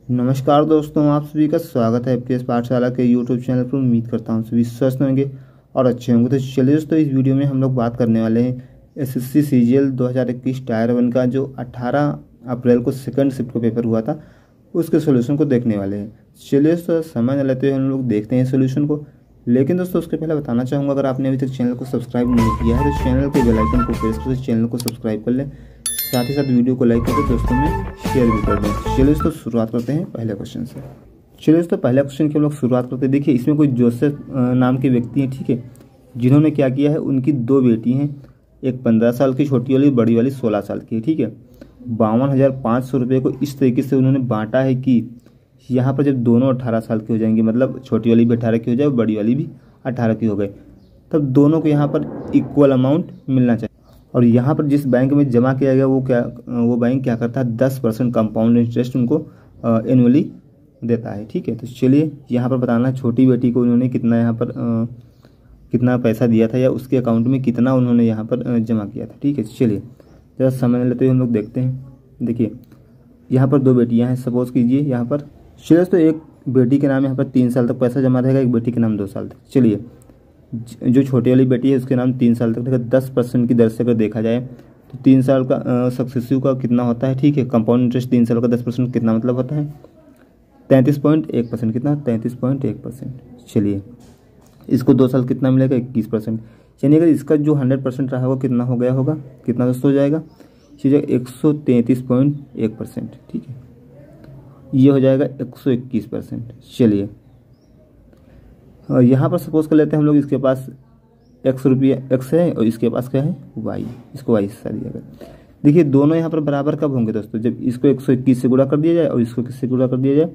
नमस्कार दोस्तों, आप सभी का स्वागत है एफपीएस पाठशाला के यूट्यूब चैनल पर। उम्मीद करता हूँ सभी स्वस्थ होंगे और अच्छे होंगे। तो चलिए दोस्तों, इस वीडियो में हम लोग बात करने वाले हैं एसएससी सीजीएल 2021 टायर 1 का जो 18 अप्रैल को सेकंड शिफ्ट को पेपर हुआ था, उसके सोल्यूशन को देखने वाले हैं। चलिए दोस्तों, समय न लेते हुए हम लोग देखते हैं सोल्यूशन को। लेकिन दोस्तों, उसके पहले बताना चाहूँगा, अगर आपने अभी तक चैनल को सब्सक्राइब नहीं किया है तो चैनल के बेल आइकन को प्रेस कर चैनल को सब्सक्राइब कर लें, साथ ही साथ वीडियो को लाइक करके दोस्तों में शेयर भी कर दें। चलिए दोस्तों, शुरुआत करते हैं पहले क्वेश्चन से। चलिए दोस्तों, पहले क्वेश्चन की हम लोग शुरुआत करते हैं। देखिए, इसमें कोई जोसेफ नाम के व्यक्ति हैं, ठीक है, जिन्होंने क्या किया है, उनकी दो बेटी हैं, एक 15 साल की छोटी वाली, बड़ी वाली 16 साल की है, ठीक है। 52,500 रुपये को इस तरीके से उन्होंने बांटा है कि यहाँ पर जब दोनों 18 साल की हो जाएंगे, मतलब छोटी वाली भी 18 की हो जाए और बड़ी वाली भी 18 की हो गए, तब दोनों को यहाँ पर इक्वल अमाउंट मिलना चाहिए। और यहाँ पर जिस बैंक में जमा किया गया वो बैंक क्या करता है, 10% कंपाउंड इंटरेस्ट उनको एनुअली देता है, ठीक है। तो चलिए यहाँ पर बताना, छोटी बेटी को उन्होंने कितना यहाँ पर कितना पैसा दिया था या उसके अकाउंट में कितना उन्होंने यहाँ पर जमा किया था, ठीक है। चलिए ज़रा समय लेते हुए हम लोग देखते हैं। देखिए, यहाँ पर दो बेटियाँ हैं, सपोज कीजिए यहाँ पर। चलिए तो एक बेटी के नाम यहाँ पर 3 साल तक पैसा जमा रहेगा, एक बेटी के नाम 2 साल तक। चलिए, जो छोटी वाली बेटी है उसके नाम 3 साल तक रहेगा। 10% की दर से अगर देखा जाए तो 3 साल का सक्सेसिव का कितना होता है, ठीक है, कंपाउंड इंटरेस्ट 3 साल का 10% कितना मतलब होता है 33.1%। कितना 33.1%। चलिए, इसको 2 साल कितना मिलेगा 21%। यानी अगर इसका जो 100% रहा होगा कितना हो गया होगा, कितना दोस्तों हो जाएगा, चीज़ 133.1%, ठीक है। ये हो जाएगा 121%। चलिए, यहाँ पर सपोज कर लेते हैं हम लोग, इसके पास x है और इसके पास क्या है y, इसको y हिस्सा दिया गया। देखिए, दोनों यहाँ पर बराबर कब होंगे दोस्तों, जब इसको 121 से गुणा कर दिया जाए और इसको किससे गुणा कर दिया जाए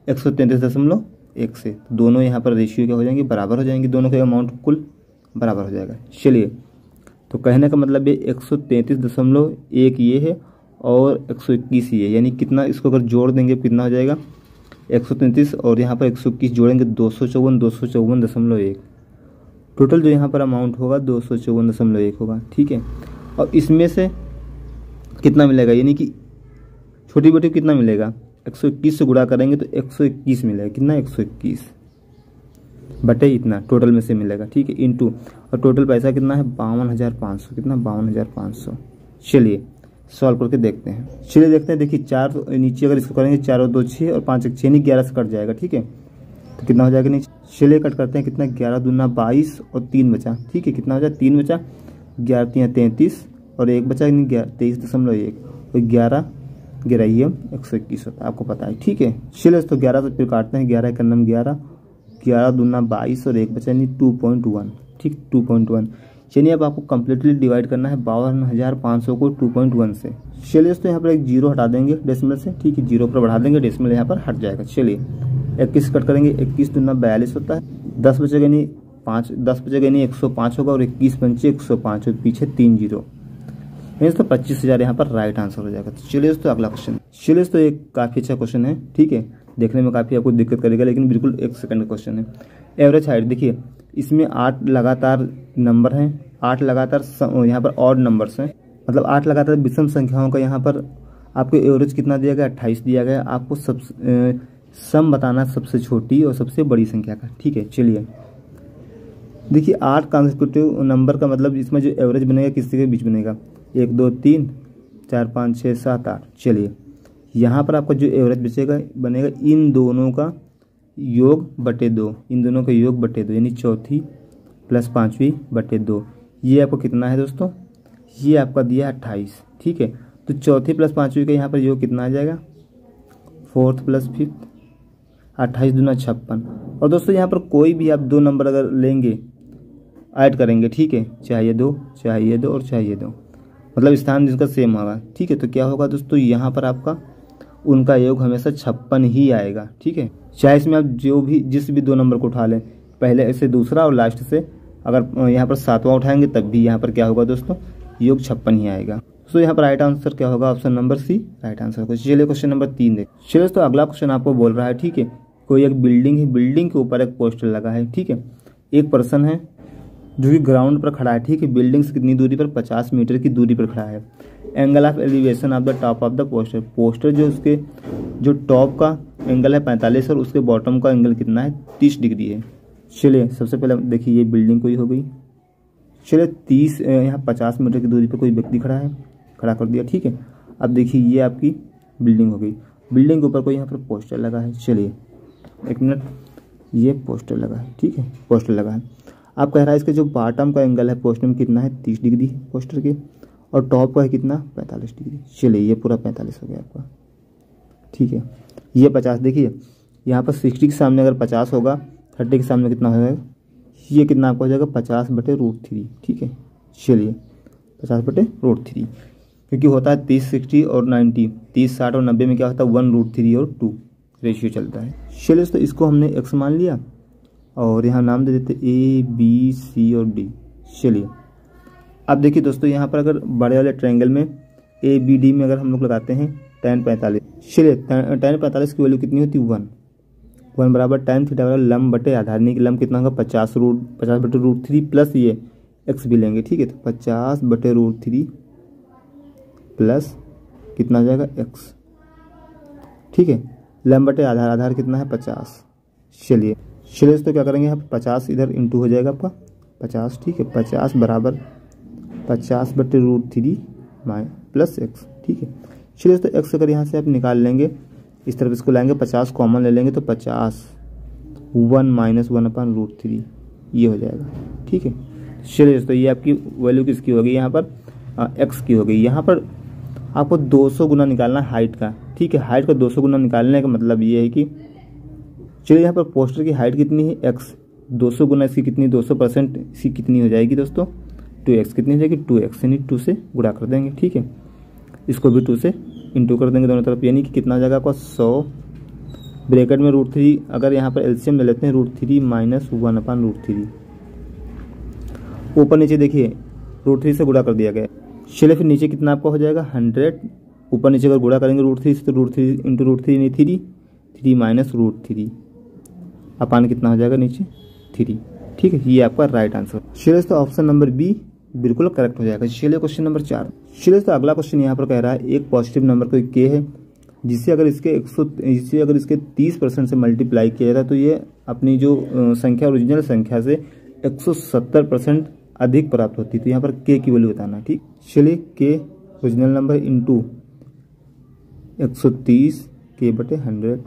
133.1 से। दोनों यहाँ पर रेशियो क्या हो जाएंगे, बराबर हो जाएंगे, दोनों के अमाउंट कुल बराबर हो जाएगा। चलिए, तो कहने का मतलब ये 133.1 ये है और 121 ये, यानी कितना, इसको अगर जोड़ देंगे कितना हो जाएगा 133 और यहाँ पर 121 जोड़ेंगे 254.1। टोटल जो यहाँ पर अमाउंट होगा 254.1 होगा, ठीक है। और इसमें से कितना मिलेगा, यानी कि छोटी बेटी को कितना मिलेगा, 121 से गुणा करेंगे तो 121 मिलेगा। कितना 121 बटे इतना टोटल में से मिलेगा, ठीक है, इंटू, और टोटल पैसा कितना है 52,500। कितना 52,500। चलिए सॉल्व करके देखते हैं। चलिए देखते हैं। देखिए, 4 नीचे अगर इसको करेंगे 4 और 2 6 और 5 1 6, यानी 11 से कट जाएगा, ठीक है। तो कितना हो जाएगा नीचे, चलिए कट करते हैं। कितना 11 दूना 22 और 3 बचा, ठीक है। कितना हो जाए 3 बचा, 11 3 33 और 1 बचा, यानी 23.1 और 11 गिराइए 121 होता है, आपको पता है, ठीक है। चलिए तो 11 से फिर काटते हैं। 11 का नाम 11, 11 दूना 22 और 1 बचा, यानी 2.1, ठीक 2.1। चलिए, अब आपको कंप्लीटली डिवाइड करना है 52,500 को 2.1 से। चलिए तो यहाँ पर एक जीरो हटा देंगे डेसिमल से, ठीक है, जीरो पर बढ़ा देंगे, डेसिमल यहाँ पर हट जाएगा। चलिए 21 कट करेंगे, 21 दूना 42 होता है, 10 बचेगा नहीं 5, 10 बचेगा नहीं 105 होगा और 21 पंचे 105 और पीछे 3 जीरो, यानी तो 25,000 यहाँ पर राइट आंसर हो जाएगा। तो चलिए दोस्तों, अगला क्वेश्चन। चलिए दोस्तों, एक काफ़ी अच्छा क्वेश्चन है, ठीक है, देखने में काफ़ी आपको दिक्कत करेगा लेकिन बिल्कुल 1 सेकंड का क्वेश्चन है। एवरेज हाइट, देखिए इसमें 8 लगातार नंबर हैं, 8 लगातार यहाँ पर ऑड नंबर्स हैं, मतलब 8 लगातार विषम संख्याओं का यहाँ पर आपको एवरेज कितना दिया गया 28 दिया गया। आपको सम बताना सबसे छोटी और सबसे बड़ी संख्या का, ठीक है। चलिए देखिए, 8 कॉन्सेक्यूटिव नंबर का मतलब इसमें जो एवरेज बनेगा किसके के बीच बनेगा, 1 2 3 4 5 6 7 8। चलिए, यहाँ पर आपका जो एवरेज बनेगा इन दोनों का योग बटे 2, इन दोनों का योग बटे 2, यानी चौथी प्लस पाँचवीं बटे 2। ये आपको कितना है दोस्तों, ये आपका दिया 28, ठीक है। तो चौथी प्लस पाँचवीं का यहाँ पर योग कितना आ जाएगा, 4th प्लस 5th, 28 दूना 56। और दोस्तों यहाँ पर कोई भी आप 2 नंबर अगर लेंगे ऐड करेंगे, ठीक है, चाहे ये 2 चाहे ये 2 और चाहे ये 2, मतलब स्थान जिसका सेम होगा, ठीक है। तो क्या होगा दोस्तों, यहाँ पर आपका उनका योग हमेशा 56 ही आएगा, ठीक है। चाहे इसमें आप जिस भी 2 नंबर को उठा लें, पहले से दूसरा और लास्ट से अगर यहाँ पर 7वां उठाएंगे तब भी यहाँ पर क्या होगा दोस्तों, योग 56 ही आएगा। तो यहाँ पर राइट आंसर क्या होगा, option number C right answer होगा। चलिए क्वेश्चन नंबर 3 देख। चलिए दोस्तों, अगला क्वेश्चन आपको बोल रहा है, ठीक है, कोई एक बिल्डिंग है, बिल्डिंग के ऊपर एक पोस्टर लगा है, ठीक है। एक पर्सन है जो कि ग्राउंड पर खड़ा है, ठीक है, बिल्डिंग से कितनी दूरी पर, 50 मीटर की दूरी पर खड़ा है। Angle of elevation of the top of the poster, poster जो उसके जो टॉप का एंगल है 45 और उसके बॉटम का एंगल कितना है 30 डिग्री है। चलिए सबसे पहले देखिए ये बिल्डिंग कोई हो गई। चलिए 30 यहाँ 50 मीटर की दूरी पर कोई व्यक्ति खड़ा है, खड़ा कर दिया, ठीक है। अब देखिए ये आपकी बिल्डिंग हो गई। बिल्डिंग के ऊपर कोई यहाँ पर पोस्टर लगा है। चलिए एक मिनट, ये पोस्टर लगा है, ठीक है, पोस्टर लगा है। आप कह रहा है इसके जो बॉटम का एंगल है पोस्टर में कितना है 30 डिग्री है पोस्टर के, और टॉप का है कितना 45 डिग्री। चलिए ये पूरा 45 हो गया आपका, ठीक है। ये 50 देखिए यहाँ पर 60 के सामने अगर 50 होगा, 30 के सामने कितना हो जाएगा, ये कितना आपका हो जाएगा 50/√3, ठीक है। चलिए 50/√3, क्योंकि होता है 30, 60 और 90, 30, 60 और 90 में क्या होता है 1√3 और 2 रेशियो चलता है। चलिए तो इसको हमने x मान लिया और यहाँ नाम दे देते A, B, C और D। चलिए अब देखिए दोस्तों यहाँ पर अगर बड़े वाले ट्रायंगल में ABD में अगर हम लोग लगाते हैं tan 45, चलिए tan 45 की वैल्यू कितनी होती है 1 बराबर tan थीटा वाला लंब बटे आधार, नहीं कि लंब कितना होगा 50/√3 प्लस ये x भी लेंगे, ठीक है। तो 50/√3 प्लस कितना हो जाएगा x, ठीक है। लंब बटे आधार, आधार कितना है 50। चलिए तो क्या करेंगे यहाँ पर 50 इधर इंटू हो जाएगा आपका 50, ठीक है। 50 बराबर 50/√3 प्लस x, ठीक है। चलिए तो x अगर यहाँ से आप निकाल लेंगे, इस तरफ इसको लाएंगे 50 कॉमन ले लेंगे तो 50 1 - 1/√3 ये हो जाएगा, ठीक है। चलिए तो ये आपकी वैल्यू किसकी होगी यहाँ पर x की हो गई। यहाँ पर आपको 200 गुना निकालना है हाइट का, ठीक है। हाइट का 200 गुना निकालने का मतलब ये है कि चलिए यहाँ पर पोस्टर की हाइट कितनी है x, 200 गुना इसकी कितनी 200% इसकी कितनी हो जाएगी दोस्तों 2x, कितनी हो जाएगी 2x, यानी 2 से गुणा कर देंगे, ठीक है। इसको भी 2 से इंटू कर देंगे दोनों तरफ, यानी कि कितना हो जाएगा आपका 100 ब्रैकेट में √3, अगर यहाँ पर एलसीएम ले लेते हैं √3 - 1/√3, ऊपर नीचे देखिए √3 से गुणा कर दिया गया। चलिए फिर नीचे कितना आपका हो जाएगा 100, ऊपर नीचे अगर गुणा करेंगे √3 से तो √3 × √3 नहीं 3 - √3 अपान कितना हो जाएगा नीचे 3, ठीक है। ये आपका राइट आंसर। चलिए तो ऑप्शन नंबर बी बिल्कुल करेक्ट हो जाएगा। चलिए क्वेश्चन नंबर 4। चलिए तो अगला क्वेश्चन यहाँ पर कह रहा है एक पॉजिटिव नंबर कोई k है जिसे अगर इसके 30% से मल्टीप्लाई किया जाता है तो ये अपनी जो संख्या ओरिजिनल संख्या से 170% अधिक प्राप्त होती है। तो यहाँ पर k की वैल्यू बताना, ठीक। चलिए k original number into 130 k/100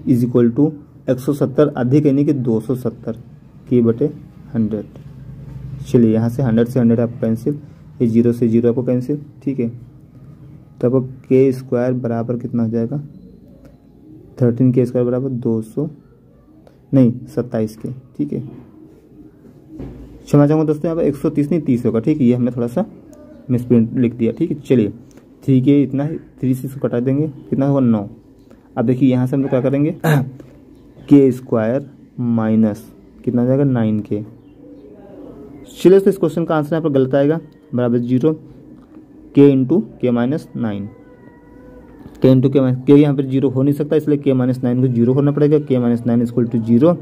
is equal to 170 अधिक यानी कि 270 k/100। चलिए यहाँ से 100 से 100 आपको कैंसिल, ये 0 से 0 आपको कैंसिल, ठीक है। तब k² बराबर कितना हो जाएगा 13k² बराबर 27 के, ठीक है। क्षमा चाहूँगा दोस्तों यहाँ पर 130 नहीं 30 होगा, ठीक है। ये हमने थोड़ा सा मिसप्रिंट लिख दिया, ठीक है। चलिए 3k इतना है, 3 से इसको कटा देंगे, कितना होगा 9। अब देखिए यहाँ से हम लोग क्या करेंगे k² माइनस कितना जाएगा 9k। चलिए तो इस क्वेश्चन का आंसर यहाँ पर गलत आएगा, बराबर 0 k × k - 9, k × k यहाँ पर 0 हो नहीं सकता, इसलिए k - 9 को 0 होना पड़ेगा। k - 9 = 0,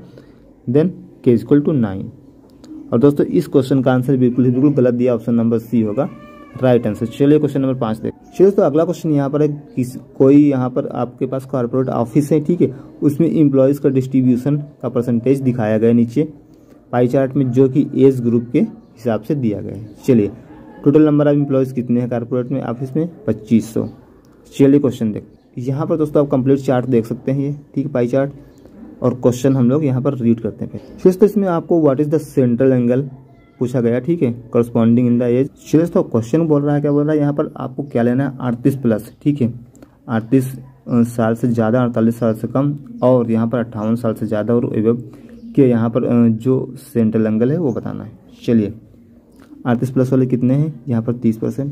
then k = 9। और दोस्तों इस क्वेश्चन का आंसर बिल्कुल गलत दिया, ऑप्शन नंबर सी होगा राइट आंसर। चलिए क्वेश्चन नंबर 5 देख। चलिए तो अगला क्वेश्चन यहाँ पर है कोई यहाँ पर आपके पास कॉर्पोरेट ऑफिस है, ठीक है। उसमें एम्प्लॉयज़ का डिस्ट्रीब्यूशन का परसेंटेज दिखाया गया है नीचे पाई चार्ट में, जो कि एज ग्रुप के हिसाब से दिया गया है। चलिए टोटल नंबर ऑफ एम्प्लॉयज़ कितने हैं कॉर्पोरेट में ऑफिस में 2500। चलिए क्वेश्चन देख, यहाँ पर दोस्तों आप कंप्लीट चार्ट देख सकते हैं ये, ठीक है, पाई चार्ट। और क्वेश्चन हम लोग यहाँ पर रीड करते हैं। फिर तो इसमें आपको what is the central angle पूछा गया, ठीक है, करस्पॉन्डिंग इन द एज। चलिए तो क्वेश्चन बोल रहा है, क्या बोल रहा है यहाँ पर आपको क्या लेना है 38+, ठीक है, 38 साल से ज़्यादा, 48 साल से कम, और यहाँ पर 58 साल से ज़्यादा और एवं के यहाँ पर जो सेंट्रल एंगल है वो बताना है। चलिए 38+ वाले कितने हैं यहाँ पर 30%,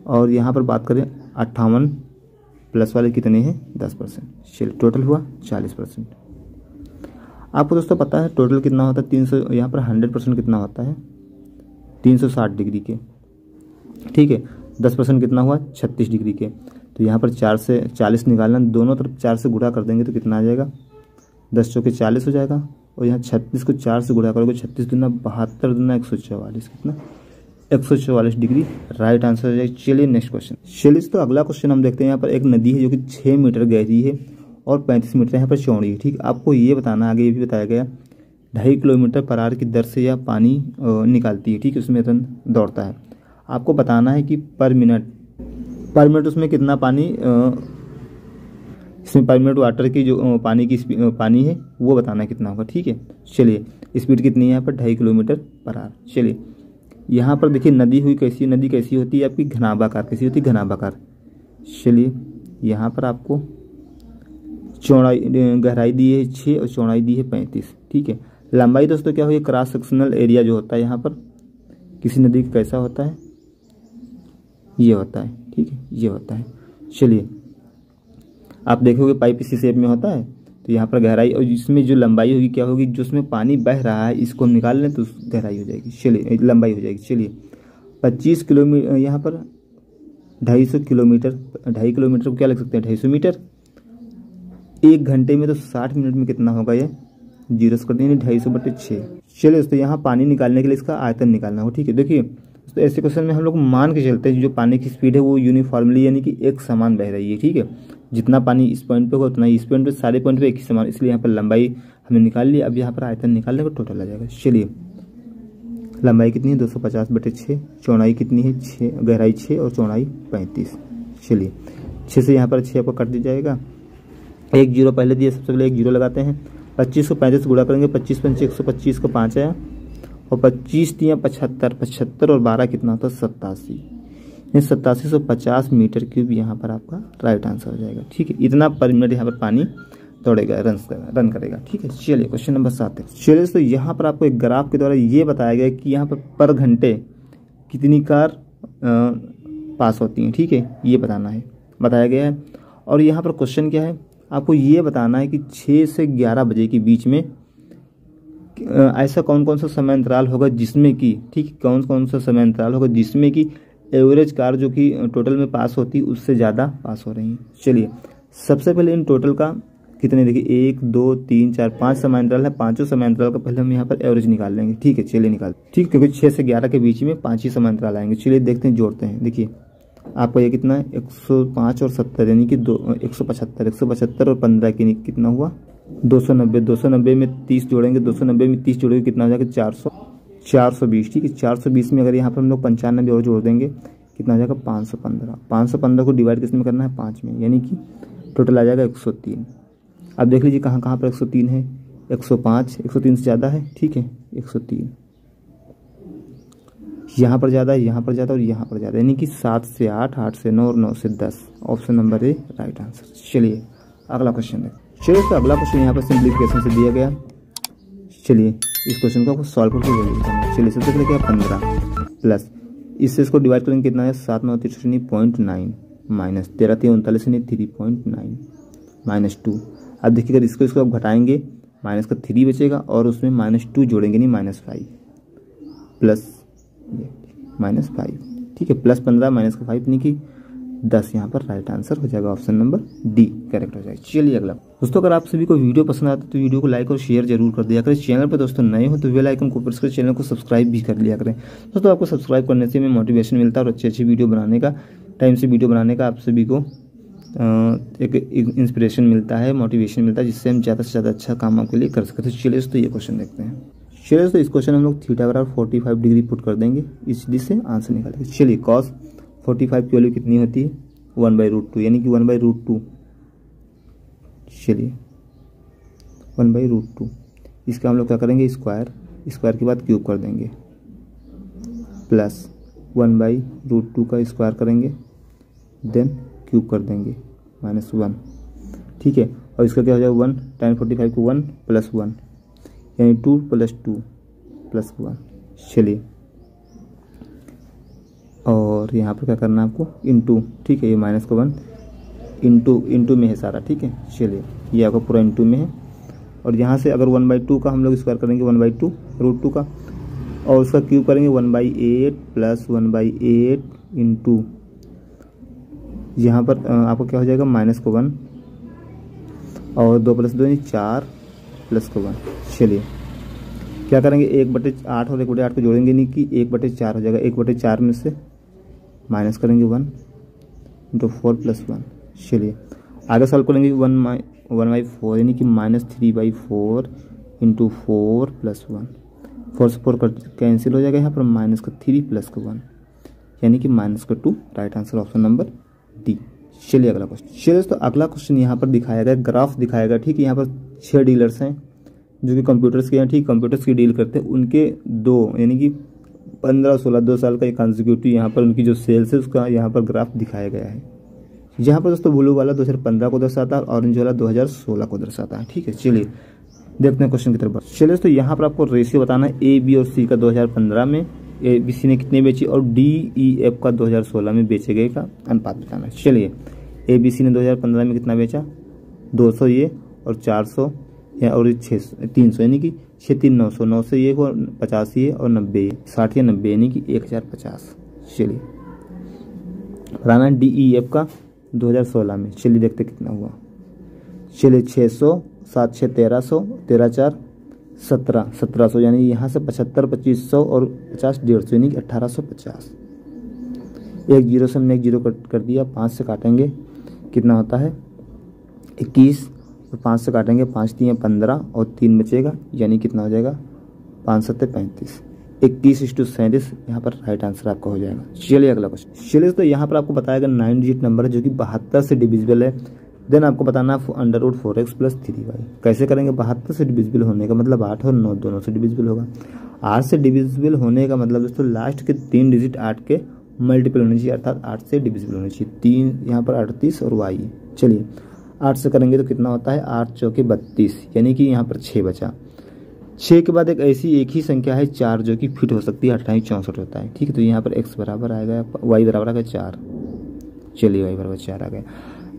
और यहाँ पर बात करें 58+ वाले कितने हैं 10%। चलिए टोटल हुआ 40%। आपको दोस्तों पता है टोटल कितना होता है 300, यहाँ पर 100% कितना होता है 360 डिग्री के, ठीक है। 10% कितना हुआ 36 डिग्री के। तो यहाँ पर 4 से 40 निकालना, दोनों तरफ 4 से गुणा कर देंगे तो कितना आ जाएगा 10 चौके 40 हो जाएगा, और यहाँ 36 को 4 से गुणा करोगे 36 दूना 72 दूना 144, कितना 144 डिग्री राइट आंसर हो जाएगा। चलिए नेक्स्ट क्वेश्चन। चलिए तो अगला क्वेश्चन हम देखते हैं। यहाँ पर एक नदी है जो कि 6 मीटर गहरी है और 35 मीटर यहाँ पर चौड़ी है। ठीक, आपको ये बताना, आगे ये भी बताया गया 2.5 किलोमीटर पर आवर की दर से यह पानी निकालती है। ठीक, उसमें रन दौड़ता है। आपको बताना है कि पर मिनट उसमें कितना पानी, इसमें पर मिनट वाटर की जो पानी है वो बताना है कितना होगा। ठीक है, चलिए स्पीड कितनी है यहाँ पर 2.5 किलोमीटर पर आवर। चलिए यहाँ पर देखिए नदी हुई कैसी, नदी कैसी होती है आपकी घनाभाकार, कैसी होती है घनाभाकार। चलिए यहाँ पर आपको चौड़ाई गहराई दी है 6 और चौड़ाई दी है 35। ठीक है, लंबाई दोस्तों क्या हुई, क्रॉस सेक्शनल एरिया जो होता है यहाँ पर किसी नदी का कैसा होता है, ये होता है। ठीक है, ये होता है। चलिए आप देखोगे पाइप इसी शेप में होता है, तो यहाँ पर गहराई और इसमें जो लंबाई होगी क्या होगी, जो उसमें पानी बह रहा है इसको हम निकाल लें तो गहराई हो जाएगी। चलिए लंबाई हो जाएगी। चलिए 25 किलोमीटर, यहाँ पर 250 किलोमीटर, 2.5 किलोमीटर को क्या लग सकते हैं 250 मीटर। 1 घंटे में तो 60 मिनट में कितना होगा, ये जीरो से कर देंगे 250/6। चलिए दोस्तों यहाँ पानी निकालने के लिए इसका आयतन निकालना हो। ठीक है, देखिए तो ऐसे क्वेश्चन में हम लोग मान के चलते हैं जो पानी की स्पीड है वो यूनिफॉर्मली यानी कि एक समान बह रही है। ठीक है, जितना पानी इस पॉइंट पे होगा उतना इस पॉइंट पे, सारे पॉइंट पे एक ही समान, इसलिए यहाँ पर लंबाई हमने निकाल ली। अब यहाँ पर आयतन निकालने का टोटल आ जाएगा। चलिए लंबाई कितनी है 250/6, चौड़ाई कितनी है 6, गहराई 6 और चौड़ाई 35। चलिए 6 से यहाँ पर 6 आपको काट दिया जाएगा, एक जीरो पहले दिया, सबसे पहले एक जीरो लगाते हैं। 25 को 35 से गुणा करेंगे, 25 पंच 125 को 5 आया और 25 दिया 75, 75 और 12 कितना होता है 87। 8750 मीटर क्यूब यहाँ पर आपका राइट आंसर हो जाएगा। ठीक है, इतना पर मिनट यहाँ पर पानी दौड़ेगा, रन करेगा। ठीक है, चलिए क्वेश्चन नंबर 7 है। चलिए तो यहाँ पर आपको एक ग्राफ के द्वारा ये बताया गया कि यहाँ पर घंटे कितनी कार पास होती हैं। ठीक है, ये बताना है, बताया गया है। और यहाँ पर क्वेश्चन क्या है, आपको ये बताना है कि 6 से 11 बजे के बीच में ऐसा कौन कौन सा समय अंतराल होगा जिसमें कि, ठीक, कौन कौन सा समय अंतराल होगा जिसमें कि एवरेज कार जो कि टोटल में पास होती है उससे ज़्यादा पास हो रही हैं। चलिए सबसे पहले इन टोटल का कितने, देखिए 1 2 3 4 5 समय अंतराल है, पांचों समय अंतराल का पहले हम यहाँ पर एवरेज निकाल लेंगे। ठीक है, चलिए निकाल, ठीक, क्योंकि 6 से 11 के बीच में 5 ही समय अंतराल आएंगे। चलिए देखते हैं, जोड़ते हैं। देखिए आपको ये कितना है 105 और 70 यानी कि 175 और 15 की कितना हुआ 290। 290 में 30 जोड़ेंगे, 290 में 30 जोड़ेंगे कितना हो जाएगा 420। ठीक है, 420 में अगर यहाँ पर हम लोग 95 और जोड़ देंगे कितना हो जाएगा 515। 515 को डिवाइड किस में करना है 5 में, यानी कि टोटल आ जाएगा 103। अब देख लीजिए कहाँ कहाँ पर 103 है, 105, 103 से ज़्यादा है। ठीक है, 103 यहाँ पर ज़्यादा है, यहाँ पर ज़्यादा और यहाँ पर ज़्यादा, यानी कि 7 से 8, 8 से 9 और 9 से 10। Option number A right answer. चलिए अगला क्वेश्चन है। चलिए तो अगला क्वेश्चन यहाँ पर सिंप्लीफिकेशन से दिया गया। चलिए इस क्वेश्चन को आपको सॉल्व करके वैल्यू करना है। चलिए सबसे पहले क्या 15 प्लस, इससे इसको डिवाइड करेंगे कितना है 7 9 0.9 माइनस 13 3 39 3.9 माइनस 2। अब देखिए अगर इसको आप घटाएंगे माइनस का 3 बचेगा और उसमें -2 जोड़ेंगे नहीं -5 प्लस -5। ठीक है, प्लस 15 माइनस का 5 यानी कि 10 यहाँ पर राइट आंसर हो जाएगा। ऑप्शन नंबर डी करेक्ट हो जाएगा। चलिए अगला दोस्तों, अगर आप सभी को वीडियो पसंद आता है तो वीडियो को लाइक और शेयर जरूर कर दिया करें। चैनल पर दोस्तों नए हो तो बेल आइकन को प्रेस कर चैनल को सब्सक्राइब भी कर लिया करें। दोस्तों आपको सब्सक्राइब करने से हमें मोटिवेशन मिलता है और अच्छी वीडियो बनाने का, टाइम से वीडियो बनाने का आप सभी को एक इंस्पिरेशन मिलता है, मोटिवेशन मिलता है, जिससे हम ज़्यादा से ज़्यादा अच्छा काम आपके लिए कर सकते हैं। चलिए दोस्तों ये क्वेश्चन देखते हैं। चलिए दोस्तों इस क्वेश्चन हम लोग थीटा बराबर 45 डिग्री पुट कर देंगे, इस डिग्री से आंसर निकालेंगे। चलिए cos 45 की वैल्यू कितनी होती है 1/√2 यानी कि 1/√2। चलिए 1/√2 इसका हम लोग क्या करेंगे स्क्वायर के बाद क्यूब कर देंगे, प्लस 1/√2 का स्क्वायर करेंगे देन क्यूब कर देंगे -1। ठीक है, और इसका क्या हो जाएगा 1 tan 45 को 1 + 1 यानी 2 + 2 + 1। चलिए और यहाँ पर क्या करना है आपको इंटू। ठीक है, ये माइनस का 1 इंटू में है सारा। ठीक है, चलिए ये आपका पूरा इंटू में है। और यहाँ से अगर 1/2 का हम लोग स्क्वायर करेंगे 1/2 का और उसका क्यूब करेंगे 1/8 + 1/8 इंटू यहाँ पर आपको क्या हो जाएगा -1 और 2 + 2 यानी 4 + 1। चलिए क्या करेंगे 1/8 और 1/8 को जोड़ेंगे नहीं कि 1/4 हो जाएगा। 1/4 में से माइनस करेंगे 1 × 4 + 1। चलिए आगे सॉल्व करेंगे 1/4 यानी कि -3/4 इंटू 4 + 1, 4 से 4 कैंसिल हो जाएगा, यहाँ पर -3 + 1 यानी कि -2। Right answer option number D. चलिए अगला क्वेश्चन। चलिए तो अगला क्वेश्चन यहाँ पर दिखाया गया, ग्राफ दिखाया गया, ठीक है। यहाँ पर 6 डीलर्स हैं जो कि कंप्यूटर्स के हैं, ठीक, कंप्यूटर्स की डील करते हैं। उनके 2 यानी कि 15-16 2 साल का एक कंसेक्यूटिव यहाँ पर उनकी जो सेल्स है उसका यहाँ पर ग्राफ दिखाया गया है। यहाँ पर दोस्तों ब्लू वाला 2015 को दर्शाता है और ऑरेंज वाला 2016 को दर्शाता है, ठीक है। चलिए देखते हैं क्वेश्चन की तरफ। चलिए तो यहाँ पर आपको रेशियो बताना है ए बी और सी का 2015 में ए बी सी ने कितने बेची और डी ई एफ का 2016 में बेचे गए का अनुपात बताना है। चलिए ए बी सी ने 2015 में कितना बेचा, 200 ये और 400 और 300 यानी कि 6 3 900, 9 से ये को 50 ये और 90 ये, 60 या 90 यानी कि 1050। चलिए बताना डी ई एफ का 2016 में। चलिए देखते कितना हुआ। चलिए 600, 7 6 1300, 13 4 17, 1700 यानी यहाँ से 75 2500 और 50 150 यानी कि 1850। एक जीरो से हमने एक जीरो कर दिया, 5 से काटेंगे कितना होता है 21 और 5 से काटेंगे 5 3 15 और 3 बचेगा यानी कितना हो जाएगा 5 7 35, 21:37 यहाँ पर राइट आंसर आपका हो जाएगा। चलिए अगला क्वेश्चन। चलिए तो यहाँ पर आपको बताया गया 9 डिजिट नंबर है जो कि 72 से डिविजिबल है। देन आपको बताना √4x + 3y। कैसे करेंगे, 72 से डिविजिबल होने का मतलब 8 और 9 दोनों से डिविजिबल होगा। 8 से डिविजिबल होने का मतलब दोस्तों लास्ट के 3 डिजिट 8 के मल्टीपल होने चाहिए, अर्थात 8 से डिविजिबल होने चाहिए। 3 यहाँ पर 38 और y। चलिए 8 से करेंगे तो कितना होता है 8 चौके 32 यानी कि यहाँ पर 6 बचा। 6 के बाद एक ही संख्या है 4 जो कि फिट हो सकती है, 28 64 होता है, ठीक है। तो यहाँ पर x बराबर आएगा, y बराबर आ गया 4। चलिए y बराबर 4 आ गया।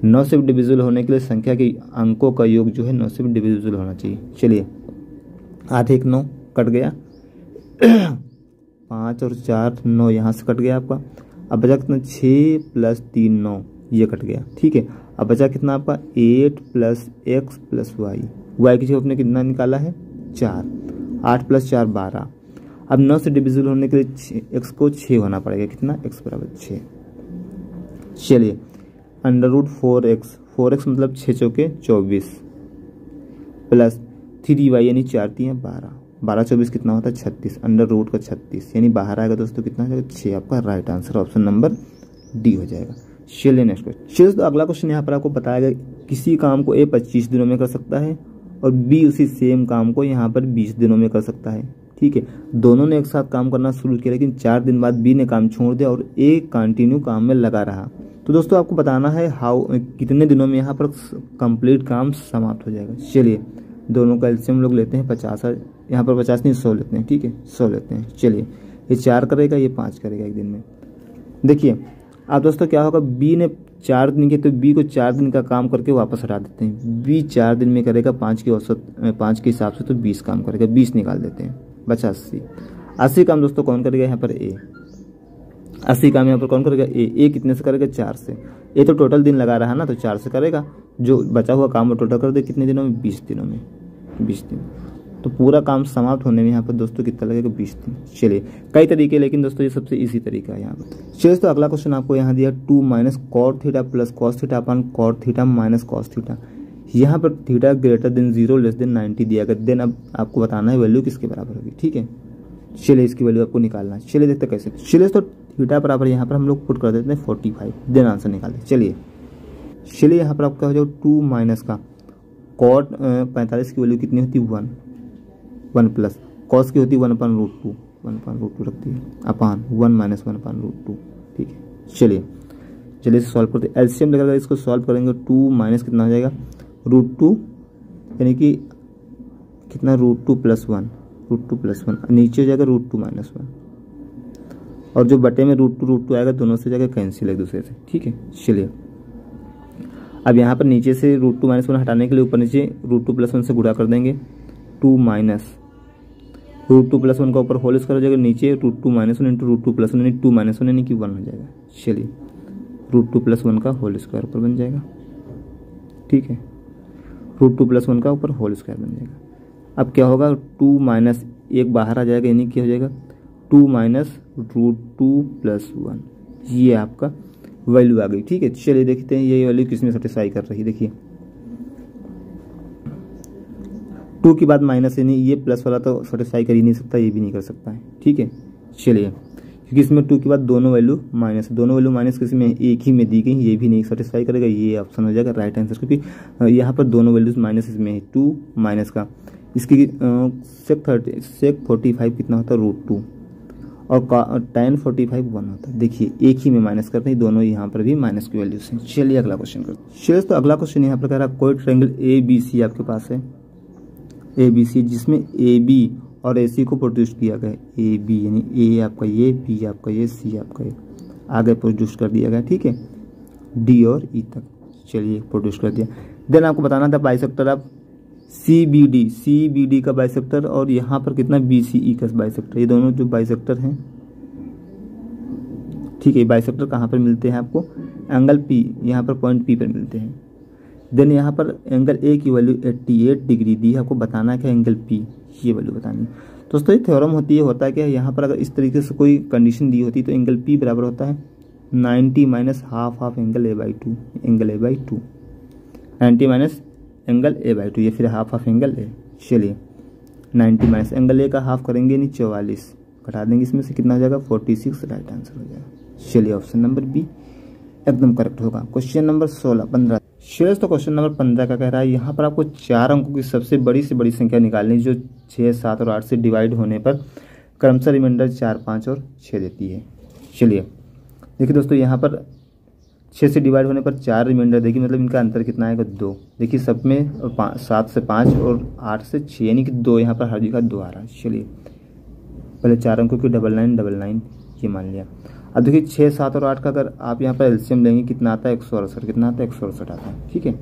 9 से डिविजिबल होने के लिए संख्या के अंकों का योग जो है 9 से डिविजिबल होना चाहिए। चलिए 8 1 9 कट गया 5 और 4 9 यहाँ से कट गया आपका। अब बचा कितना 6 + 3 9 ये कट गया, ठीक है। अब बचा कितना आपका 8 + x + y की जगह आपने कितना निकाला है 4, 8 + 4 12। अब 9 से डिविजिबल होने के लिए x को 6 होना पड़ेगा, कितना x बराबर 6। चलिए √4x मतलब 6 चौके 24 + 3y यानी 4 3 12, 12 24 कितना होता है 36, √ का 36 यानी बाहर आएगा दोस्तों कितना हो जाएगा 6। आपका right answer option number D हो जाएगा। चलिए नेक्स्ट क्वेश्चन। चलिए तो अगला क्वेश्चन यहाँ पर आपको बताया गया किसी काम को ए 25 दिनों में कर सकता है और बी उसी सेम काम को यहाँ पर 20 दिनों में कर सकता है, ठीक है। दोनों ने एक साथ काम करना शुरू किया लेकिन 4 दिन बाद बी ने काम छोड़ दिया और ए कंटिन्यू काम में लगा रहा। तो दोस्तों आपको बताना है कितने दिनों में यहाँ पर कंप्लीट काम समाप्त हो जाएगा। चलिए दोनों का एलसीएम लोग लेते हैं 50, यहाँ पर 50 नहीं 100 लेते हैं, ठीक है 100 लेते हैं। चलिए ये 4 करेगा ये 5 करेगा एक दिन में। देखिए अब दोस्तों क्या होगा, बी ने 4 दिन के तो बी को 4 दिन का काम करके वापस हटा देते हैं। बी 4 दिन में करेगा 5 के औसत 5 के हिसाब से तो 20 काम करेगा, 20 निकाल देते हैं, बचा 80। 80 काम दोस्तों कौन करेगा यहाँ पर ए, 80 काम यहाँ पर कौन करेगा ए कितने से करेगा 4 से। ए तो टोटल दिन लगा रहा है ना तो 4 से करेगा, जो बचा हुआ काम वो टोटल कर दे कितने दिनों में 20 दिनों में, 20 दिन। तो पूरा काम समाप्त होने में यहाँ पर दोस्तों कितना लगेगा 20 दिन। चलिए कई तरीके, लेकिन दोस्तों ये सबसे इजी तरीका है यहाँ पर। चलिए तो अगला क्वेश्चन आपको यहाँ दिया 2 - cot θ + cos θ अपन cot θ - cos θ। यहाँ पर θ > 0 < 90 दिया गया। देन अब आपको बताना है वैल्यू किसके बराबर होगी, ठीक है। चलिए इसकी वैल्यू आपको निकालना है। चलिए देखते कैसे। चलिए तो θ बराबर यहाँ पर हम लोग पुट कर देते हैं 45, देन आंसर निकालते। चलिए यहाँ पर आपका क्या हो जाएगा 2 का cot 45 की वैल्यू कितनी होती है 1 प्लस कॉस की होती है 1/√2, 1/√2 रखती है अपान 1 - 1/√2, ठीक है। चलिए इसे सॉल्व करते हैं। एलसीएम लगाकर इसको सॉल्व करेंगे 2 माइनस कितना हो जाएगा √2 यानी कि कितना √2 + 1 नीचे हो जाएगा √2 - 1 और जो बटे में √2 आएगा दोनों से जाकर कैंसिल एक दूसरे से, ठीक है। चलिए अब यहाँ पर नीचे से √2 - 1 हटाने के लिए ऊपर नीचे √2 + 1 से गुणा कर देंगे। 2 - √2 + 1 का ऊपर होल स्क्वायर हो जाएगा, नीचे √2 - 1 × √2 + 1 यानी 2 - 1 यानी कि 1 हो जाएगा। चलिए √2 + 1 का होल स्क्वायर ऊपर बन जाएगा, ठीक है। √2 + 1 का ऊपर होल स्क्वायर बन जाएगा। अब क्या होगा 2 - 1 बाहर आ जाएगा यानी क्या हो जाएगा 2 - √2 + 1 ये आपका वैल्यू आ गई। ठीक है, चलिए देखते हैं ये वैल्यू किस में सेटिस्फाई कर रही है। देखिए 2 के बाद माइनस, यानी ये प्लस वाला तो सेटिस्फाई कर ही नहीं सकता, ये भी नहीं कर सकता है। ठीक है, चलिए क्योंकि इसमें 2 के बाद दोनों वैल्यू माइनस, दोनों वैल्यू माइनस किसी में एक ही में दी गई, ये भी नहीं सेटिस्फाई करेगा, ये ऑप्शन हो जाएगा राइट आंसर, क्योंकि यहाँ पर दोनों वैल्यूज माइनस इसमें है, 2 माइनस का इसकी सेक 45 कितना होता है √2 और tan 45 1 होता है। देखिए एक ही में माइनस करते हैं, दोनों यहाँ पर भी माइनस की वैल्यूज हैं। चलिए अगला क्वेश्चन करते हैं। चलिए तो अगला क्वेश्चन यहाँ पर कह रहा है कोई ट्रायंगल ABC आपके पास है, ABC जिसमें AB और AC को प्रोड्यूस किया गया है। AB यानी A आपका ये, B आपका ये, C आपका ये, आगे प्रोड्यूस कर दिया गया। ठीक है, D और E तक चलिए प्रोड्यूस कर दिया। देन आपको बताना था बाइसेक्टर आप CBD का बाइसेक्टर और यहाँ पर कितना BCE का बाइसेक्टर, ये दोनों जो बाइसेक्टर हैं। ठीक है, बाइसेक्टर कहाँ पर मिलते हैं आपको, एंगल P, यहाँ पर पॉइंट P पर मिलते हैं। देन यहाँ पर एंगल A की वैल्यू 88 डिग्री दी है, आपको बताना है कि एंगल P ये वैल्यू बतानी है। दोस्तों ये थ्योरम होती है, होता है क्या, यहाँ पर अगर इस तरीके से कोई कंडीशन दी होती तो एंगल P बराबर होता है 90 minus half angle A/2, angle A/2, 90 minus angle A/2 या फिर हाफ एंगल A। चलिए 90 माइनस एंगल A का हाफ करेंगे नहीं 44, घटा देंगे इसमें से कितना हो जाएगा 46, राइट आंसर हो जाएगा। चलिए ऑप्शन नंबर बी एकदम करेक्ट होगा। Question number 15। शेष तो क्वेश्चन नंबर 15 का कह रहा है यहाँ पर आपको 4 अंकों की सबसे बड़ी से बड़ी संख्या निकालनी जो 6, 7 और 8 से डिवाइड होने पर क्रमशः रिमाइंडर 4, 5 और 6 देती है। चलिए देखिए दोस्तों यहाँ पर 6 से डिवाइड होने पर 4 रिमाइंडर देगी, मतलब इनका अंतर कितना आएगा 2। देखिए सब में 7 से 5 और 8 से 6 यानी कि 2, यहाँ पर हर जगह 2 आ रहा है। चलिए पहले 4 अंकों की 99 ये मान लिया। अब देखिए 6, 7 और 8 का अगर आप यहाँ पर एलसीएम लेंगे कितना आता है 168, कितना आता है 168 आता है। ठीक है,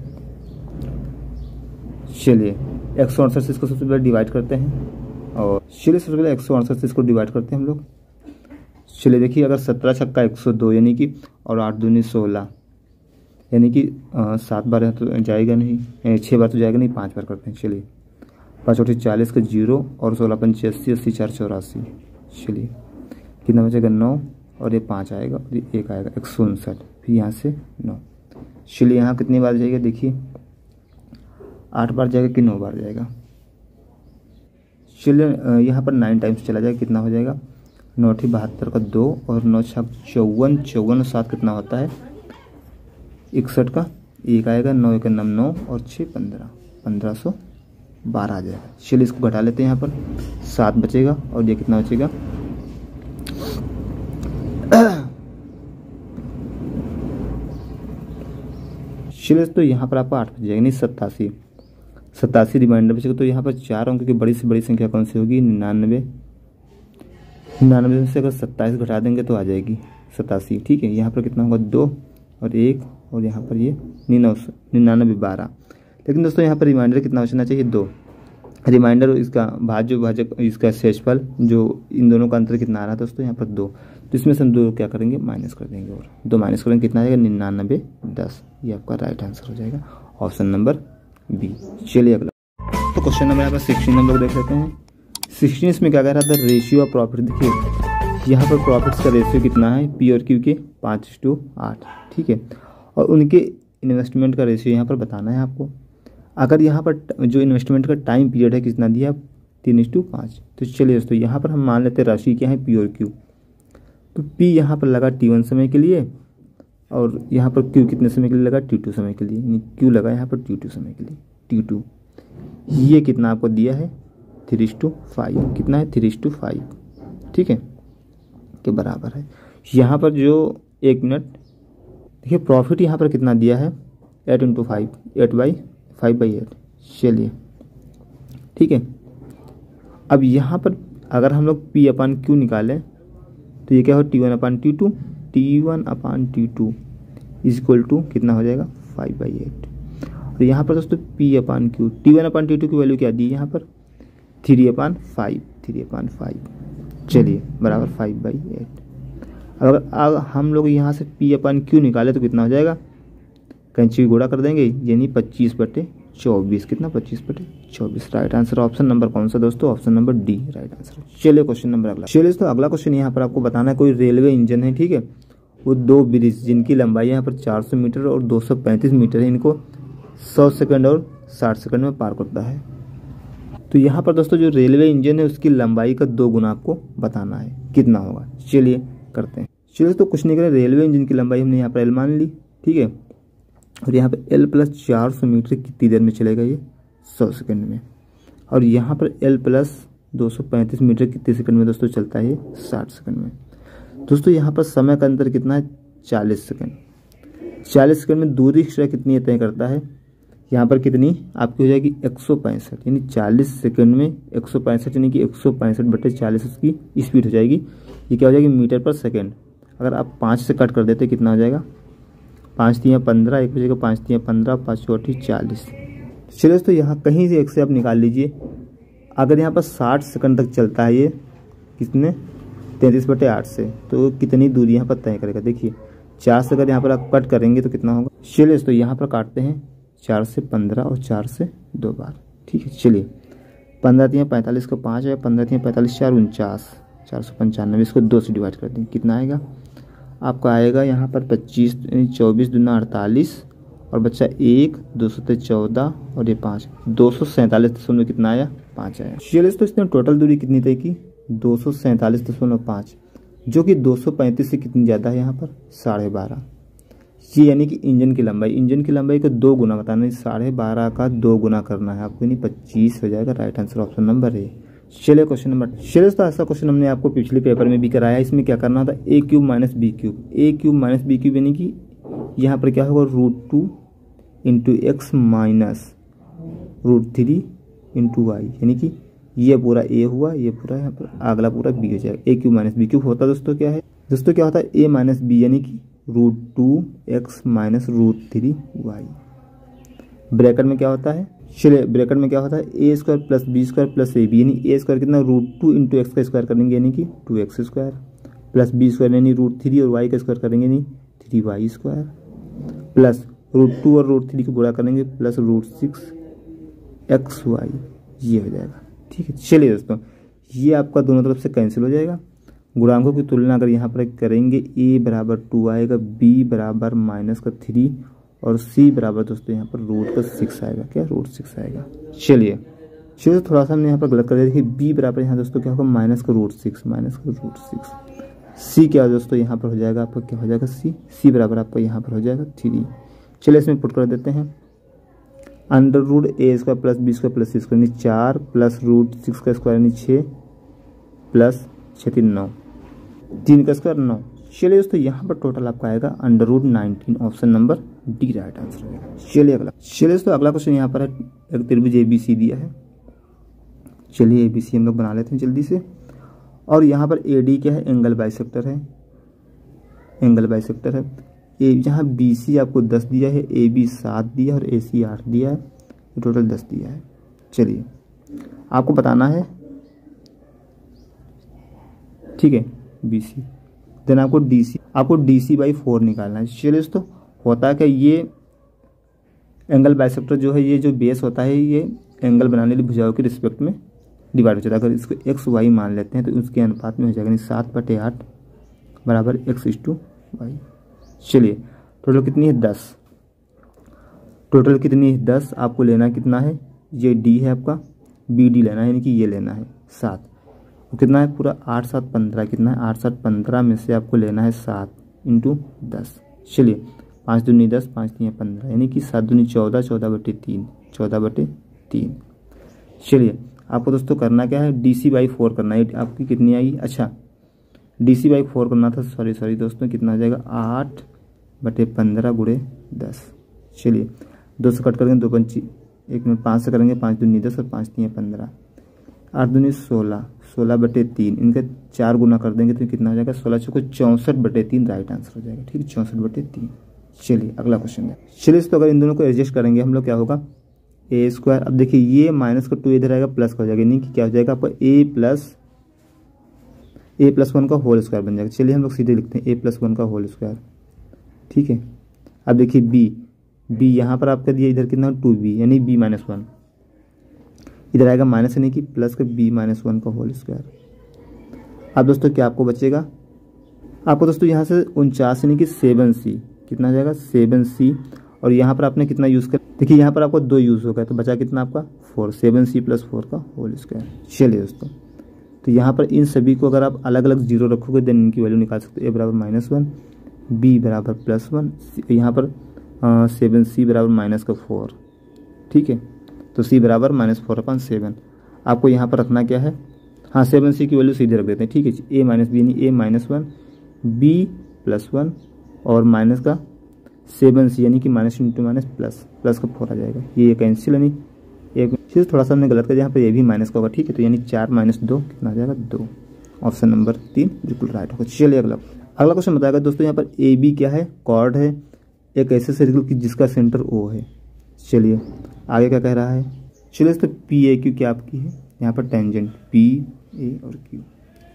चलिए 168 से इसको सबसे पहले डिवाइड करते हैं और चलिए सबसे पहले 168 से इसको डिवाइड करते हैं हम लोग। चलिए देखिए अगर 17 छक्का 102 यानी कि और 8 दूनी 16 यानी कि 7 बार तो जाएगा नहीं, 6 बार तो जाएगा नहीं, 5 बार करते हैं। चलिए 5 8 40 का 0 और 16 5 80, 80 4 84। चलिए कितना बचेगा 9 और ये 5 आएगा और ये 1 आएगा 159, फिर यहाँ से 9। चलिए यहाँ कितनी बार जाएगा, देखिए 8 बार जाएगा कि 9 बार जाएगा। चलिए यहाँ पर 9 टाइम्स चला जाएगा, कितना हो जाएगा 9 72 का 2 और 9 छक 54, 54 और 7 कितना होता है 61 का 1 आएगा, 9 1 9 और 6 15, 1512 आ जाएगा। चलिए इसको घटा लेते हैं, यहाँ पर 7 बचेगा और ये कितना बचेगा चलिए तो यहाँ पर आपको 8 बच जाएगा, नहीं 87 रिमाइंडर बचेगा। तो यहाँ पर 4 अंक की बड़ी से बड़ी संख्या कौन सी होगी 99 से अगर 27 घटा देंगे तो आ जाएगी 87। ठीक है, यहाँ पर कितना होगा 2 और 1 और यहाँ पर ये 99 12। लेकिन दोस्तों यहाँ पर रिमाइंडर कितना बचना चाहिए 2। रिमाइंडर इसका भाजक इसका शेषफल जो इन दोनों का अंतर कितना आ रहा है दोस्तों यहाँ पर 2, तो इसमें से हम 2 क्या करेंगे माइनस कर देंगे और 2 माइनस करेंगे कितना आ जाएगा 99 10। ये आपका राइट आंसर हो जाएगा ऑप्शन नंबर बी। चलिए अगला तो क्वेश्चन नंबर यहाँ पर 16 हम लोग देख लेते हैं। 16 इसमें क्या कह रहा था रेशियो ऑफ प्रॉफिट। देखिए यहाँ पर प्रॉफिट्स का रेशियो कितना है पी और क्यू के 5:8। ठीक है, और उनके इन्वेस्टमेंट का रेशियो यहाँ पर बताना है आपको। अगर यहाँ पर जो इन्वेस्टमेंट का टाइम पीरियड है कितना दिया 3:5। तो चलिए दोस्तों यहाँ पर हम मान लेते हैं राशि क्या है पी और क्यू। तो पी यहाँ पर लगा T1 समय के लिए और यहाँ पर क्यू कितने समय के लिए लगा T2 समय के लिए, यानी क्यू लगा यहाँ पर T2 समय के लिए T2। ये कितना आपको दिया है 3:5, कितना है 3:5। ठीक है के बराबर है। यहाँ पर जो 1 मिनट देखिए प्रॉफिट यहाँ पर कितना दिया है 8 × 5, 8/5/8। चलिए ठीक है, अब यहाँ पर अगर हम लोग P/Q निकालें तो ये क्या हो T1/T2, T1/T2 = कितना हो जाएगा 5/8। और यहाँ पर दोस्तों P/Q T1/T2 की वैल्यू क्या दी यहाँ पर 3/5। चलिए बराबर 5/8। अगर हम लोग यहाँ से P/Q निकाले तो कितना हो जाएगा, कैंची गुणा कर देंगे यानी 25/24। कितना 25/24। राइट आंसर ऑप्शन नंबर कौन सा दोस्तों, option number D right answer. चलिए क्वेश्चन नंबर अगला। चलिए तो अगला क्वेश्चन यहाँ पर आपको बताना है कोई रेलवे इंजन है। ठीक है, वो दो ब्रिज जिनकी लंबाई यहाँ पर 400 मीटर और 235 मीटर है, इनको 100 सेकंड और 60 सेकंड में पार करता है। तो यहाँ पर दोस्तों जो रेलवे इंजन है उसकी लंबाई का 2 गुना आपको बताना है, कितना होगा। चलिए करते हैं। चलिए तो कुछ नहीं करें, रेलवे इंजन की लंबाई हमने यहाँ पर एल मान ली, ठीक है। और यहाँ पर एल प्लस 400 मीटर कितनी देर में चलेगा, ये 100 सेकंड में। और यहाँ पर एल प्लस 235 मीटर कितने सेकंड में दोस्तों चलता है, 60 सेकंड में। दोस्तों यहाँ पर समय का अंतर कितना है, 40 सेकंड। 40 सेकंड में दूरी एक्स्ट्रा कितनी तय करता है, यहाँ पर कितनी आपकी हो जाएगी 165, यानी 40 सेकंड में 165, यानी कि 165/40 उसकी स्पीड हो जाएगी। ये क्या हो जाएगी, मीटर पर सेकंड। अगर आप 5 से कट कर देते कितना हो जाएगा, 5 3 15, एक बजेगा 5 3 15, 5 4 40। चलिए दोस्तों यहाँ कहीं से एक से आप निकाल लीजिए। अगर यहाँ पर 60 सेकंड तक चलता है ये कितने 33/8 से, तो कितनी दूरी यहाँ पर तय करेगा। देखिए 4 से अगर यहाँ पर आप कट करेंगे तो कितना होगा। चलिए दोस्तों यहाँ पर काटते हैं, 4 से 15 और 4 से 2 बार, ठीक है। चलिए 15 3 45 को 5 है, 15 3 45 4 49, 495, इसको 2 से डिवाइड कर दें, कितना आएगा आपका, आएगा यहाँ पर 25, 24 दूना 48 और बच्चा 1, 2 से 14 और ये 5, 247 कितना आया, 5 आया। चलिए तो इसने टोटल दूरी कितनी तय की, 247.5, जो कि 235 से कितनी ज़्यादा है यहाँ पर, 12.5। ये यानी कि इंजन की लंबाई को 2 गुना बताना है, 12.5 का 2 गुना करना है आपको, यानी 25 हो जाएगा। राइट आंसर ऑप्शन नंबर है। चलिए क्वेश्चन नंबर, चलिए तो ऐसा क्वेश्चन हमने आपको पिछले पेपर में भी कराया। इसमें क्या करना था, a cube minus B cube, a cube minus B cube यानी कि यहाँ पर क्या होगा, √2 into X minus √3 into Y, यानी कि ये पूरा a हुआ, ये पूरा यहाँ पर अगला पूरा b हो जाएगा। a cube minus B cube होता दोस्तों क्या है, दोस्तों क्या होता है, a माइनस बी यानी कि √2x माइनस √3y। ब्रैकेट में क्या होता है, चलिए ब्रैकेट में क्या होता है, a square plus B square plus ab, यानी a स्क्वायर कितना, √2 इंटू एक्स का स्क्वायर करेंगे यानी कि 2x square, plus B square यानी √3 और y का स्क्वायर करेंगे यानी 3y स्क्वायर, प्लस √2 और √3 को गुणा करेंगे प्लस √6xy, ये हो जाएगा, ठीक है। चलिए दोस्तों ये आपका दोनों तरफ से कैंसिल हो जाएगा। गुणांकों की तुलना अगर यहाँ पर करेंगे, a बराबर 2 आएगा, b बराबर -3 और c बराबर दोस्तों यहाँ पर √6 आएगा, क्या √6 आएगा। चलिए थोड़ा सा हमने यहाँ पर गलत कर दिया। देखिए b बराबर यहाँ दोस्तों क्या होगा, -√6, c क्या दोस्तों यहाँ पर हो जाएगा आपका, क्या हो जाएगा c बराबर आपका यहाँ पर हो जाएगा 3। चलिए इसमें पुट कर देते हैं, √a² plus b² plus c² यानी 4 प्लस √6 का स्क्वायर यानी 6 प्लस 6 3 9, 3 का स्क्वायर 9। चलिए दोस्तों यहाँ पर टोटल आपका आएगा √19, option number D right answer है। चलिए दोस्तों अगला क्वेश्चन यहाँ पर है, एक त्रिभुज ABC दिया है। चलिए ABC हम लोग बना लेते हैं जल्दी से। और यहाँ पर AD क्या है, एंगल बाइसेक्टर है, यहाँ BC आपको 10 दिया है, AB 7 दिया है और AC 8 दिया है, टोटल 10 दिया है। चलिए आपको बताना है, ठीक है, BC, देन आपको DC/4 निकालना है। चलिए दोस्तों होता है कि ये एंगल बाइसेक्टर जो है, ये जो बेस होता है ये एंगल बनाने वाली भुजाओं के रिस्पेक्ट में डिवाइड हो जाता है। अगर इसको XY मान लेते हैं तो उसके अनुपात में हो जाएगा 7/8 बराबर x/y। चलिए टोटल कितनी है, 10। आपको लेना कितना है, ये D है आपका, BD लेना है यानी कि ये लेना है 7, कितना है पूरा 8 7 15, कितना है 8 7 15 में से आपको लेना है 7 इंटू 10। चलिए 5 दूनी 10, 5 3 15, यानी कि 7 दूनी 14, 14/3। चलिए आपको दोस्तों करना क्या है, DC/4 करना है। आपकी कितनी आई, अच्छा DC/4 करना था, सॉरी दोस्तों, कितना आ जाएगा 8/15 गुणे 10। चलिए 2 से कट करेंगे, 2 पंची 1 मिनट, 5 से करेंगे, 5 दूनी 10 और 5 3 15, 8 दूनी 16, 16/3, इनका 4 गुना कर देंगे तो कितना हो जाएगा, 16 चौको 64/3 राइट आंसर हो जाएगा, ठीक है, 64/3। चलिए अगला क्वेश्चन है। चलिए तो अगर इन दोनों को एडजस्ट करेंगे हम लोग, क्या होगा, a²। अब देखिए ये माइनस का 2 इधर आएगा, प्लस का हो जाएगा, यानी कि क्या हो जाएगा आपका a+1 का होल स्क्वायर बन जाएगा। चलिए हम लोग सीधे लिखते हैं a+1 का होल स्क्वायर, ठीक है। अब देखिए b यहाँ पर आपका दिया, इधर कितना 2b यानी b-1, इधर आएगा माइनस यानी कि प्लस का b-1 का होल स्क्वायर। अब दोस्तों क्या आपको बचेगा, आपको दोस्तों यहाँ से 49 यानी कि 7C कितना हो जाएगा 7C, और यहाँ पर आपने कितना यूज़ कर, देखिए यहाँ पर आपको 2 यूज़ हो गया तो बचा कितना आपका 4, 7C + 4 का होल स्क्वायर। चलिए दोस्तों, तो यहाँ पर इन सभी को अगर आप अलग अलग जीरो रखोगे देन इनकी वैल्यू निकाल सकते हो। a बराबर -1, b बराबर +1, यहाँ पर 7C बराबर -4, ठीक है, तो c बराबर -4/7। आपको यहाँ पर रखना क्या है, हाँ 7C की वैल्यू सीधे रख देते हैं, ठीक है, a - b यानी a -1 b +1 और माइनस का 7C यानी कि माइनस इंटू माइनस प्लस का 4 आ जाएगा, ये कैंसिल यानी एक चीज़ थोड़ा सा हमने गलत कर, यहाँ पर ये भी माइनस का होगा, ठीक है, तो यानी 4 - 2 कितना आ जाएगा 2। ऑप्शन नंबर 3 बिल्कुल राइट होगा। चलिए अगला क्वेश्चन बताएगा दोस्तों, यहाँ पर AB क्या है, कॉर्ड है एक ऐसे सर्कल की जिसका सेंटर O है। चलिए आगे क्या कह रहा है, चलिए दोस्तों PAQ क्या आपकी है, यहाँ पर टेंजेंट PA और Q।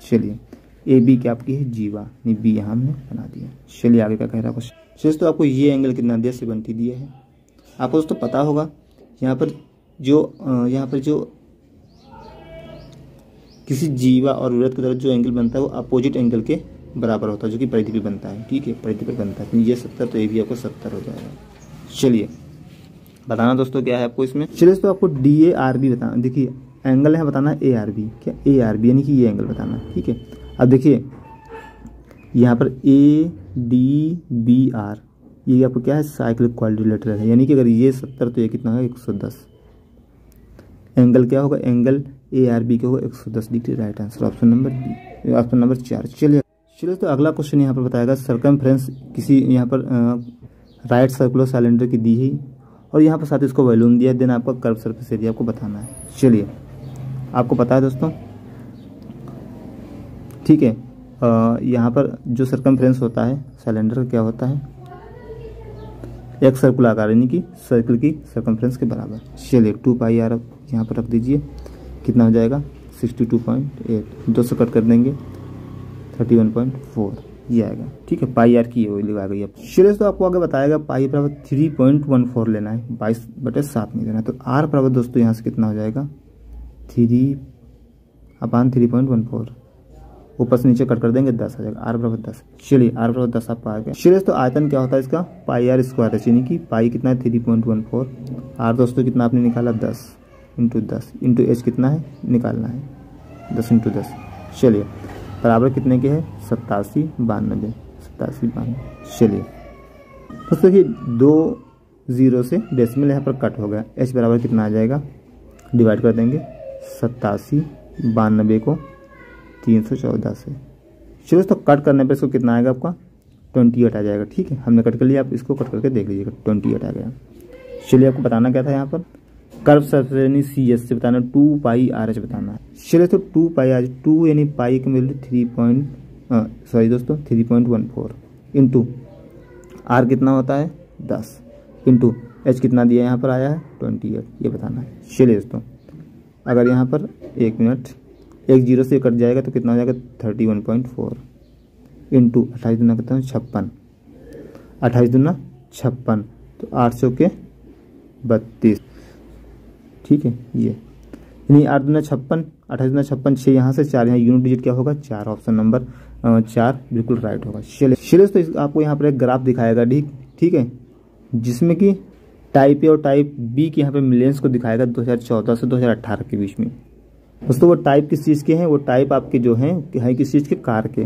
चलिए AB क्या आपकी है जीवा, नहीं B यहाँ हमने बना दिया। चलिए आगे क्या कह रहा है क्वेश्चन, चलिए दोस्तों आपको ये एंगल कितना दिया 70 दिया है। आपको दोस्तों पता होगा यहाँ पर जो किसी जीवा और वृत्त की तरफ जो एंगल बनता है वो अपोजिट एंगल के बराबर होता है, जो कि परिधि पे बनता है, ठीक है, परिधि पे बनता है, तो ये 70 तो ये भी आपको 70 हो जाएगा। चलिए बताना दोस्तों क्या है आपको इसमें, चलिए दोस्तों आपको DARB बताना, देखिए एंगल है बताना ARB, क्या ARB यानी कि ये एंगल बताना है, ठीक है। अब देखिए यहाँ पर ADBR ये आपको क्या है साइक्लिक क्वाड्रिलेटरल है, यानी कि अगर ये 70 तो ये कितना होगा 110। एंगल क्या होगा, एंगल ARB क्या होगा 110 degree. Right answer option number B, option number 4। चलिए तो अगला क्वेश्चन यहाँ पर बताएगा सरकमफ्रेंस किसी यहाँ पर राइट सर्कुलर सिलेंडर की दी है और यहाँ पर साथ इसको वॉल्यूम दिया है, देन आपका कर्व सरफेस एरिया आपको बताना है। चलिए आपको पता है दोस्तों, ठीक है, यहाँ पर जो सरकमफ्रेंस होता है सिलेंडर का क्या होता है, एक सर्कुल आकार यानी कि सर्कल की सरकमफ्रेंस के बराबर। चलिए 2πr अब यहाँ पर रख दीजिए, कितना हो जाएगा 62.8, 2 से कट कर देंगे 31.4 ये आएगा, ठीक है, πr की वैल्यू आ गई। अब चलिए तो आपको आगे बताएगा पाई बराबर 3.14 लेना है, 22/7 नहीं देना, तो r बराबर दोस्तों यहाँ से कितना हो जाएगा 3/3.14, ऊपर से नीचे कट कर देंगे 10 आ जाएगा, r बराबर 10। चलिए r बराबर 10 आपका आ गया। चलिए तो आयतन क्या होता है इसका πr स्क्वायर है, यानी कि पाई कितना है 3.14, r दोस्तों कितना आपने निकाला 10 × 10 × h कितना है निकालना है 10 × 10। चलिए बराबर कितने के है 8792। चलिए दोस्तों देखिए 2 0 से डेसिमल यहाँ पर कट हो गया, h बराबर कितना आ जाएगा, डिवाइड कर देंगे 8792 को 314 से। चलिए दोस्तों कट करने पर इसको कितना आएगा आपका 28 आ जाएगा, ठीक है, हमने कट कर लिया, आप इसको कट करके देख लीजिएगा 28 आ गया। चलिए आपको बताना क्या था यहाँ पर कर्व सरफेस CS से बताना 2πRH बताना है। चलिए तो 2πRH 2 यानी पाई की वैल्यू 3.14 इंटू R कितना होता है 10 इंटू H कितना दिया यहाँ पर आया है 28, ये बताना है। चलिए दोस्तों अगर यहाँ पर 1 मिनट 1 0 से कट जाएगा तो कितना हो जाएगा 31.4 इंटू 28 दूना कितना 56, 28 दूना 56 तो 800 के 32, ठीक है, ये यानी 8 दूना 56, 28 दूना 56, 6 यहाँ से 4 यहाँ यूनिट डिजिट क्या होगा 4, ऑप्शन नंबर 4 बिल्कुल राइट होगा। चलिए तो आपको यहाँ पर एक ग्राफ दिखाएगा, ठीक है, जिसमें कि टाइप ए और टाइप बी की यहाँ पे मिलियंस को दिखाएगा 2014 से 2018 के बीच में। दोस्तों वो टाइप किस चीज़ के हैं, वो टाइप आपके जो हैं किस चीज़ के कार के,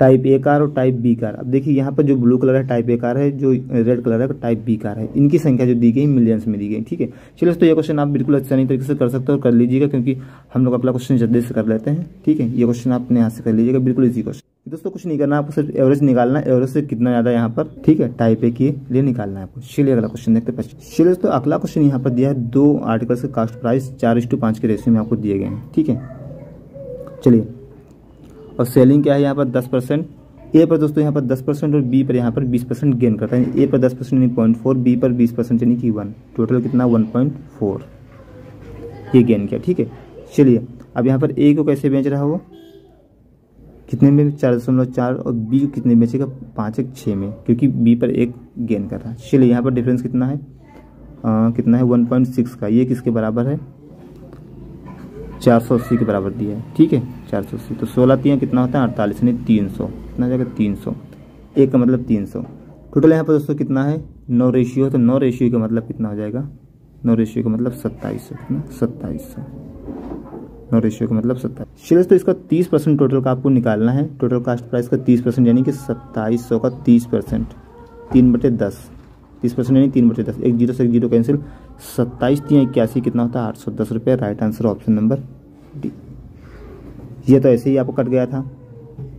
टाइप ए कार और टाइप बी कार। अब देखिए यहाँ पर जो ब्लू कलर है टाइप ए कार है, जो रेड कलर है टाइप बी कार है, इनकी संख्या जो दी गई मिलियंस में दी गई, ठीक है। चलिए तो ये क्वेश्चन आप बिल्कुल आसानी तरीके से कर सकते हो और कर लीजिएगा, क्योंकि हम लोग अगला क्वेश्चन जल्दी से कर लेते हैं, ठीक है। ये क्वेश्चन आप अपने यहाँ से कर लीजिएगा, बिल्कुल इजी क्वेश्चन। दोस्तों कुछ नहीं करना, आपको सिर्फ एवरेज निकालना है, एवरेज से कितना ज़्यादा यहाँ पर, ठीक है, टाइप ए के लिए निकालना है आपको। चलिए अगला क्वेश्चन देखते हैं। चलिए तो अगला क्वेश्चन यहाँ पर दिया है 2 आर्टिकल्स के कास्ट प्राइस 4:5 के रेशियो में आपको दिए गए हैं, ठीक है। चलिए और सेलिंग क्या है यहाँ पर 10%, ए पर दोस्तों यहाँ पर 10% और बी पर यहाँ पर 20% गेन करता है। ए पर 10% यानी 0.4, बी पर 20% यानी कि 1, टोटल कितना 1.4 ये गेन किया, ठीक है। चलिए अब यहाँ पर ए को कैसे बेच रहा है, वो कितने में 4.4 और बी को कितने बेचेगा 5/6 में, क्योंकि बी पर 1 गेन कर रहा है। चलिए यहाँ पर डिफरेंस कितना है 1.6 का, ये किसके बराबर है 480 के बराबर दिया है, ठीक है 480, तो 16 3 कितना होता है 48 यानी 300। कितना हो जाएगा 300, 1 का मतलब 300। टोटल यहाँ पर दोस्तों कितना है 9 रेशियो, तो 9 रेशियो का मतलब कितना हो जाएगा 9 रेशियो का मतलब 2700, कितना 2700, 9 रेशियो का मतलब 27। चलिए तो इसका 30% टोटल का आपको निकालना है, टोटल कास्ट प्राइस का 30% यानी कि 2700 का 30%, 3/10, 30% यानी 3/10, एक जीरो से एक जीरो कैंसिल, 27×381 कितना होता है 810 रुपये। Right answer option number D. ये तो ऐसे ही आपको कट गया था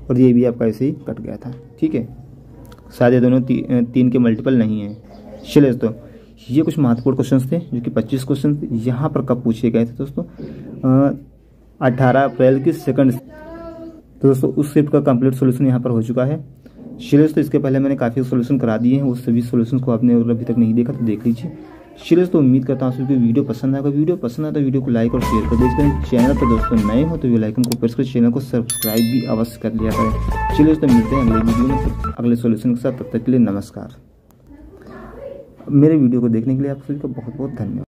और ये भी आपका ऐसे ही कट गया था, ठीक है, शायद ये दोनों 3 के मल्टीपल नहीं है। चलिए दोस्तों ये कुछ महत्वपूर्ण क्वेश्चन थे जो कि 25 क्वेश्चन थे, यहाँ पर कब पूछे गए थे दोस्तों 18 अप्रैल की सेकंड। तो दोस्तों उस शिफ्ट का कंप्लीट सोल्यूशन यहाँ पर हो चुका है। चलिए तो इसके पहले मैंने काफ़ी सोल्यूशन करा दिए हैं, वो सभी सोल्यूशन को आपने अभी तक नहीं देखा तो देख लीजिए। चलिए तो उम्मीद करता हूँ आपको वीडियो पसंद आएगा, वीडियो पसंद आए तो वीडियो को लाइक और शेयर कर दीजिए। चैनल पर दोस्तों नए हो तो बेल आइकन को प्रेस कर चैनल को सब्सक्राइब भी अवश्य कर लिया करें। चलिए तो मिलते हैं अगले वीडियो में अगले सोल्यूशन के साथ, तब तक के लिए नमस्कार। मेरे वीडियो को देखने के लिए आप सभी का बहुत बहुत धन्यवाद।